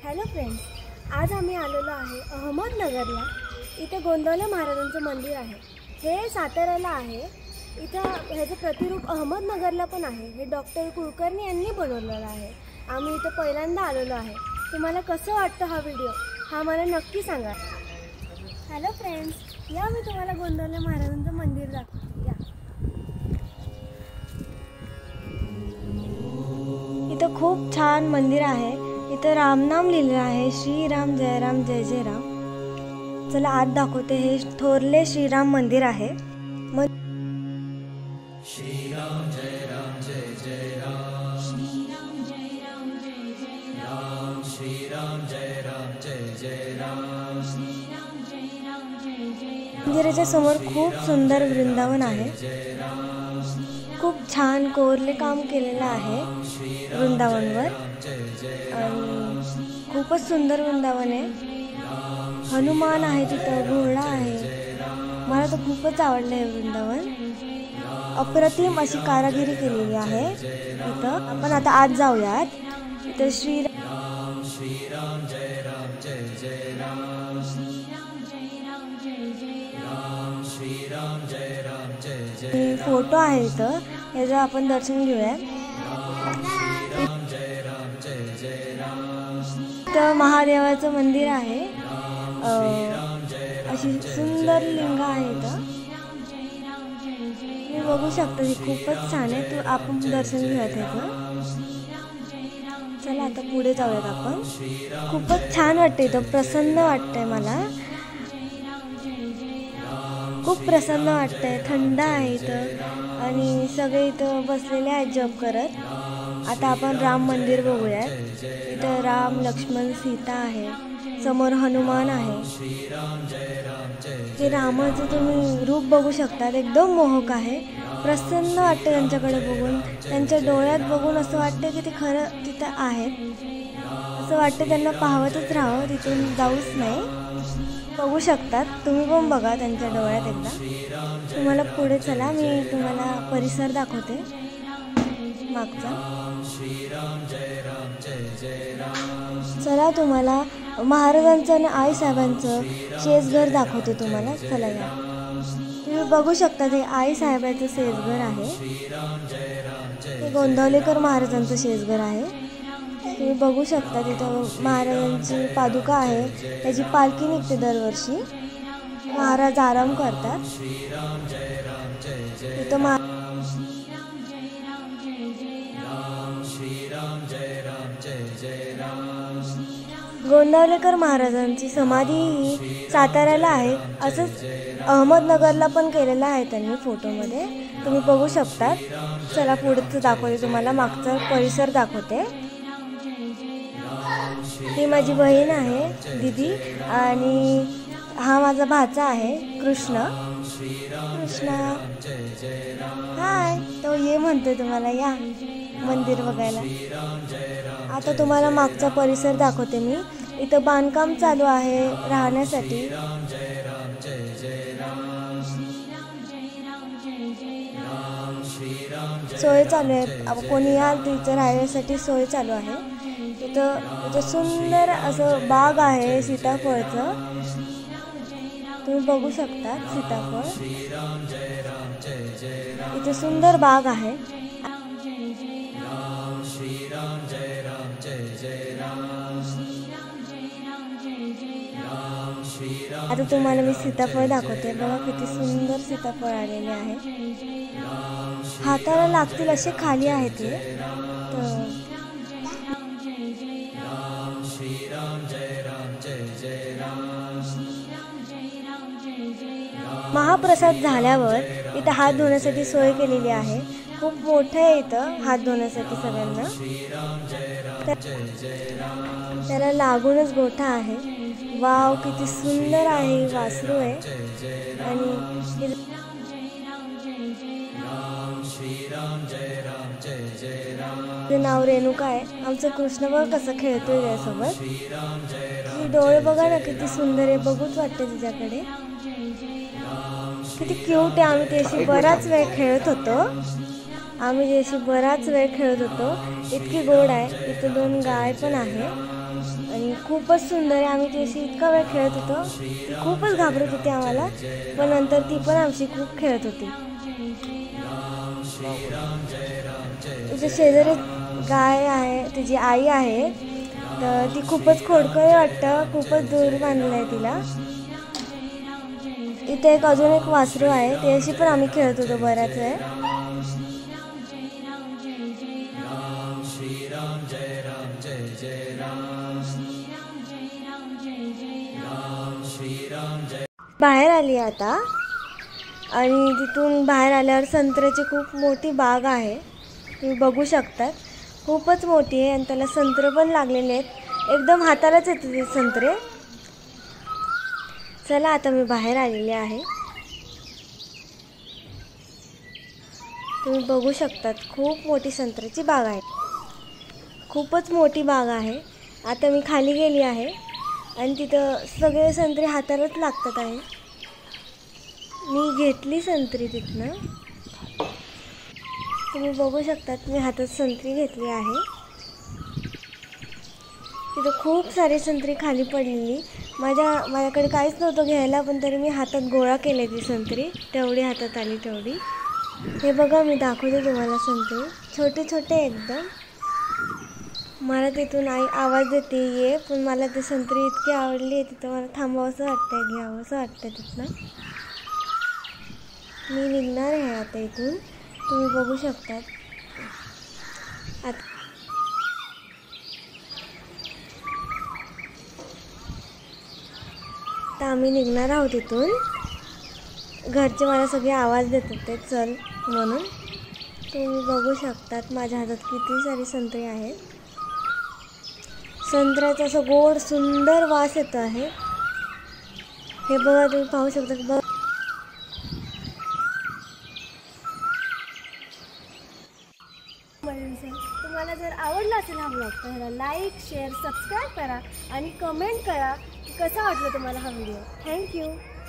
Hello friends, आज आम्ही आलेलो आहे अहमदनगरला। इथे गोंदवले महाराजांचं मंदिर आहे। हे साताऱ्याला आहे। इथं ह्याचं प्रतिरूप अहमदनगरला पण आहे। हे डॉक्टर कुलकर्णी यांनी बनवलेलं आहे। आम्ही इथं पहिल्यांदा आलेलो आहे। तुम्हाला कसं वाटतं हा व्हिडिओ हा मला नक्की सांगा। हॅलो फ्रेंड्स, या मी तुम्हाला गोंदवले महाराजांचं मंदिर दाखवते। या इथं खूप छान मंदिर आहे। इथं रामनाम लिहिलेलं आहे, श्रीराम जय राम जय जय राम। चला आत दाखवते। हे थोरले श्रीराम मंदिर आहे। श्रीराम जय राम जय जय राम, श्रीराम जय राम जय जय राम, श्रीराम जय राम जय जय राम, श्रीराम जय राम जय जय राम। मंदिराच्या समोर खूप सुंदर वृंदावन आहे। खूप छान कोरले काम केलेलं आहे वृंदावनवर आणि खूपच सुंदर वृंदावन आहे। हनुमान आहे, तिथं घोडा आहे। मला तर खूपच आवडलं हे वृंदावन। अप्रतिम अशी कारागिरी केलेली आहे इथं। आपण आता आत जाऊयात। इथं श्रीराम श्रीराम जय राम जय जय राम, श्रीराम जय राम जय जय राम, श्रीराम जय राम जय जय। फोटो आहे इथं, ह्याचं आपण दर्शन घेऊया। श्रीराम जय राम जय जय राम, इथं महादेवाचं मंदिर आहे। अशी सुंदर लिंग आहे इथं, तुम्ही बघू शकता। ही खूपच छान आहे। तू आपण दर्शन घेऊया त्याचं। चला आता पुढे जाऊयात आपण। खूपच छान वाटतं इथं, प्रसन्न वाटतंय मला। खूप प्रसन्न वाटतंय, थंड आहे इथं आणि सगळे इथं बसलेले आहेत जप करत। आता आपण राम मंदिर बघूयात। इथं राम लक्ष्मण सीता आहे, समोर हनुमान आहे। हे रामाचं तुम्ही रूप बघू शकता, एकदम मोहक आहे। प्रसन्न वाटतं त्यांच्याकडे बघून, त्यांच्या डोळ्यात बघून असं वाटतं की ते खरं तिथं आहेत। असं वाटतं त्यांना पाहतच राहावं, तिथून जाऊच नाही। बघू शकतात तुम्ही पण, बघा त्यांच्या डोळ्यात एकदा। तुम्हाला पुढे चला, मी तुम्हाला परिसर दाखवते मागचा। चला तुम्हाला महाराजांचं आणि आईसाहेबांचं शेजघर दाखवते तुम्हाला। चला या, तुम्ही बघू शकता ते आईसाहेबांचं शेजघर आहे। हे गोंदवलेकर महाराजांचं शेजघर आहे। तुम्ही बघू शकता तिथं महाराजांची पादुका आहे, त्याची पालखी निघते दरवर्षी। महाराज आराम करतात तिथं। गोंदवलेकर महाराजांची समाधी ही साताऱ्याला आहे। असंच अहमदनगरला पण केलेलं आहे त्यांनी, फोटोमध्ये तुम्ही बघू शकता। चला पुढचं दाखवते तुम्हाला, मागचा परिसर दाखवते। ही माझी बहीण आहे दीदी, आणि हा माझा भाचा आहे कृष्ण। हाय, तो ये म्हणतोय तुम्हाला, या मंदिर बघायला। आता तुम्हाला मागचा परिसर दाखवते मी। इथं बांधकाम चालू आहे राहण्यासाठी। सोय चालू आहे, कोणी या तिथं राहण्यासाठी सोय चालू आहे। इथं सुंदर असं बाग आहे सीताफळचं, तुम्ही बघू शकता सीताफळ। इथे सुंदर बाग आहे। आता तुम्हाला मी सीताफळ दाखवते, बघा किती सुंदर सीताफळ आलेले आहे। हाताला लागतील असे खाली आहे ते। महाप्रसाद झाल्यावर इथं हात धुण्यासाठी सोय केलेली आहे। खूप मोठं आहे इथं हात धुण्यासाठी सगळ्यांना। त्याला लागूनच गोठा आहे। वाव, किती सुंदर आहे, वासरू आहे। आणि नाव रेणुका आहे। आमचं कृष्ण बघा कसं खेळतोय त्यासोबत। ही डोळे बघा ना किती सुंदर आहे, बघूच वाटते तिच्याकडे। किती क्यूट आहे। आम्ही त्याशी बराच वेळ खेळत होतो। इतकी गोड आहे। इथे 2 गाय पण आहे। आणि खूपच सुंदर आहे. आम्ही तिच्याशी इतका वेळ खेळत होतो, ती खूपच घाबरत होती आम्हाला, पण नंतर ती पण आमची खूप खेळत होती. तिच्या शेजारी गाय आहे, तिची आई आहे, तर ती खूपच खोडकर वाटतं, खूपच दूर बांधलं आहे तिला. इथे अजून एक वासरू आहे, त्याच्याशी पण आम्ही खेळत होतो बराच वेळ. बाहेर आली आता आणि तिथून बाहेर आल्यावर संत्र्याची खूप मोठी बाग आहे, तुम्ही बघू शकतात. खूपच मोठी आहे आणि त्याला संत्रे पण लागलेले आहेत, एकदम हातालाच येते ते संत्रे. चला आता मी बाहेर आलेले आहे, तुम्ही बघू शकतात. खूप मोठी संत्र्याची बाग आहे, खूपच मोठी बाग आहे. आता मी खाली गेली आहे आणि तिथं सगळे संत्री हातालाच लागतात आहे. मी घेतली संत्री तिथनं, तुम्ही बघू शकतात. मी हातात संत्री घेतली आहे. तिथं खूप सारी संत्री खाली पडलेली, माझ्याकडे काहीच नव्हतं घ्यायला, पण तरी मी हातात गोळा केले ती संत्री, तेवढी हातात आली तेवढी. हे बघा, मी दाखवते तुम्हाला संत्री, छोटे छोटे एकदम. मला तिथून आई आवाज देते ये, पण मला ती संत्री इतकी आवडली आहे, तिथं मला थांबावंसं वाटतंय, घ्यावंसं वाटतं तिथनं. मी निघणार आहे आता इथून, तुम्ही बघू शकतात. आता आम्ही निघणार आहोत इथून. घरचे मला सगळे आवाज देत होते चल म्हणून. तुम्ही बघू शकतात माझ्या हातात किती सारी संत्री आहेत. संत्र्याचा असं गोड सुंदर वास येतो आहे. हे बघा, तुम्ही पाहू शकता. बघ, तुम्हाला जर आवडला असेल हा ब्लॉग तर ह्याला लाईक, शेअर, सबस्क्राईब करा आणि कमेंट करा की कसा वाटला तुम्हाला हा व्हिडिओ. थँक्यू.